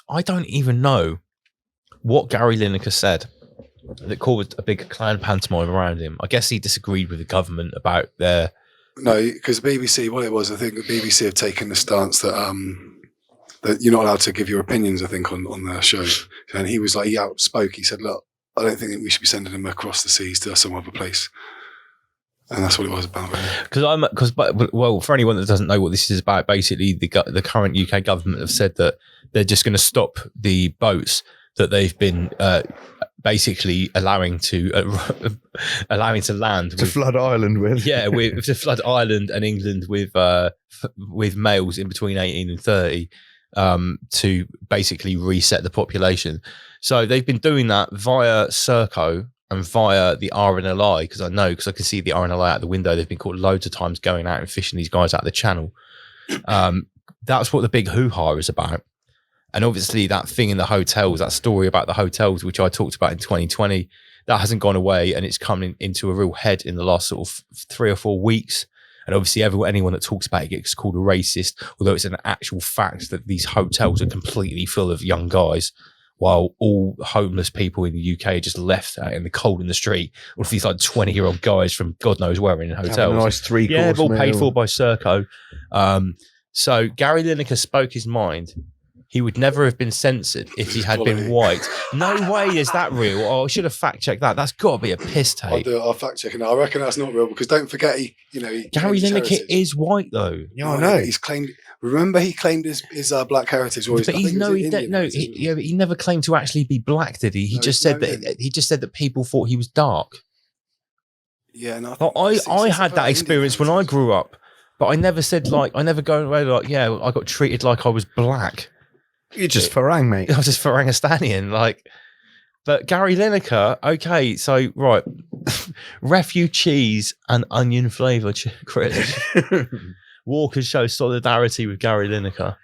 I don't even know what Gary Lineker said that caused a big clan pantomime around him. I guess he disagreed with the government about their... No, because the BBC, what it was, I think the BBC have taken the stance that that you're not allowed to give your opinions, I think, on the show. And he was like, he outspoke. He said, look, I don't think that we should be sending him across the seas to some other place. And that's what it was about. Well, for anyone that doesn't know what this is about, basically the current UK government have said that they're just going to stop the boats that they've been basically allowing to land to flood Ireland with. Yeah, to flood Ireland and England with males in between 18 and 30 to basically reset the population. So they've been doing that via Serco and via the RNLI, because I can see the RNLI out the window. They've been caught loads of times going out and fishing these guys out of the channel. That's what the big hoo-ha is about. And obviously that thing in the hotels, that story about the hotels, which I talked about in 2020, that hasn't gone away, and it's coming into a real head in the last sort of 3 or 4 weeks. And obviously anyone that talks about it gets called a racist, although it's an actual fact that these hotels are completely full of young guys, while all homeless people in the UK are just left out in the cold in the street. All of these like 20-year-old guys from God knows where in hotels. Have a nice 3-course meal. Yeah, all meal. paid for by Serco. So Gary Lineker spoke his mind. He would never have been censored if he had been white. No way is that real. Oh, I should have fact-checked that. That's got to be a piss tape. I'll fact-check it. I reckon that's not real, because don't forget, Gary Lineker is white, though. Yeah, I know. He's claimed... Remember, he claimed his black heritage. Or but he never claimed to actually be black, did he? He just said that people thought he was dark. Yeah, no. I had that experience when I grew up, but I never said I never go away like, yeah, I got treated like I was black. You're just Farang, mate. I was just Farangistanian, But Gary Lineker, okay, so right, refugees and onion flavoured critters. Walkers show solidarity with Gary Lineker.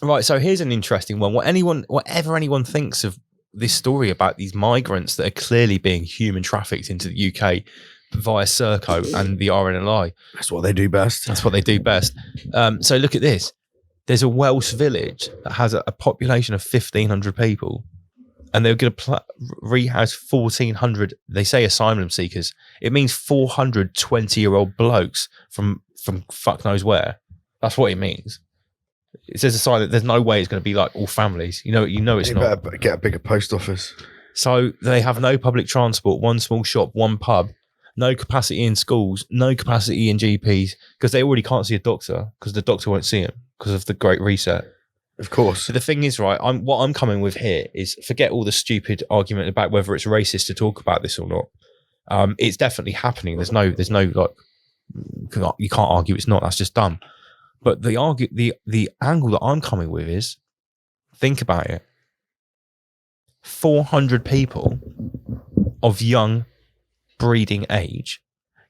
Right, so here's an interesting one. Whatever anyone thinks of this story about these migrants that are clearly being human trafficked into the UK via Serco and the RNLI. That's what they do best. So look at this. There's a Welsh village that has a population of 1,500 people, and they're going to rehouse 1,400, they say, asylum seekers. It means 400 20-year-old blokes from fuck knows where. That's what it means. It says a sign that there's no way it's going to be like all families. You know it's not. You better get a bigger post office. So they have no public transport, one small shop, one pub, no capacity in schools, no capacity in GPs, because they already can't see a doctor because the doctor won't see them because of the Great Reset. Of course. So the thing is, right, what I'm coming with here is forget all the stupid argument about whether it's racist to talk about this or not. It's definitely happening. There's no you can't argue it's not. That's just dumb. But the angle that I'm coming with is, think about it. 400 people of young breeding age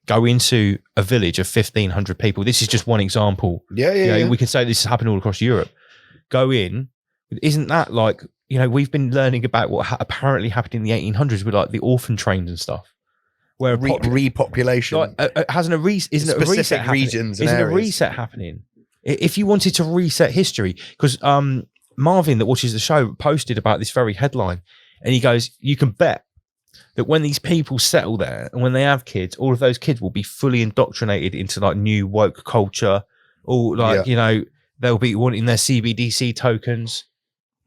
go into a village of 1,500 people. This is just one example. Yeah. We can say this is happening all across Europe. Go in. Isn't that like, we've been learning about what apparently happened in the 1800s with like the orphan trains and stuff. Where repopulation isn't a reset regions happening? Isn't a reset happening? If you wanted to reset history, because Marvin that watches the show posted about this very headline, and he goes, you can bet that when these people settle there and when they have kids, all of those kids will be fully indoctrinated into like new woke culture, or like they'll be wanting their CBDC tokens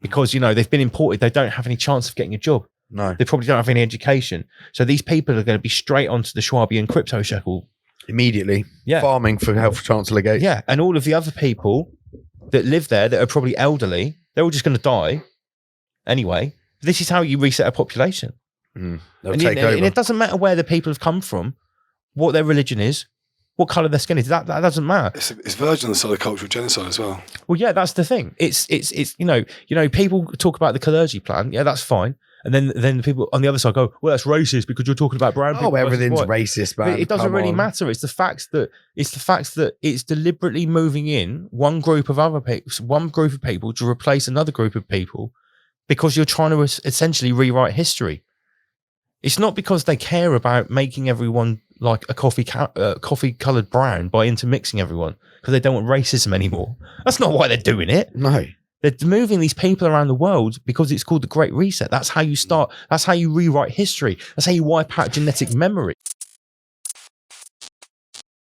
because they've been imported. They don't have any chance of getting a job. No, they probably don't have any education. So these people are going to be straight onto the Schwabian crypto shekel immediately. Yeah, farming for Health Chancellor Gates. Yeah, and all of the other people that live there that are probably elderly, they're all just going to die anyway. This is how you reset a population. They'll take over. And it doesn't matter where the people have come from, what their religion is, what colour their skin is. That doesn't matter. It's verging on the sort of cultural genocide as well. Well, yeah, that's the thing. It's people talk about the clergy plan. Yeah, that's fine. And then the people on the other side go, well, that's racist because you're talking about brown people. Oh, everything's racist, man. It doesn't really matter. It's the fact that it's deliberately moving in one group of people to replace another group of people because you're trying to essentially rewrite history. It's not because they care about making everyone like a coffee-coloured brown by intermixing everyone because they don't want racism anymore. That's not why they're doing it. No. They're moving these people around the world because it's called the Great Reset. That's how you start. That's how you rewrite history. That's how you wipe out genetic memory.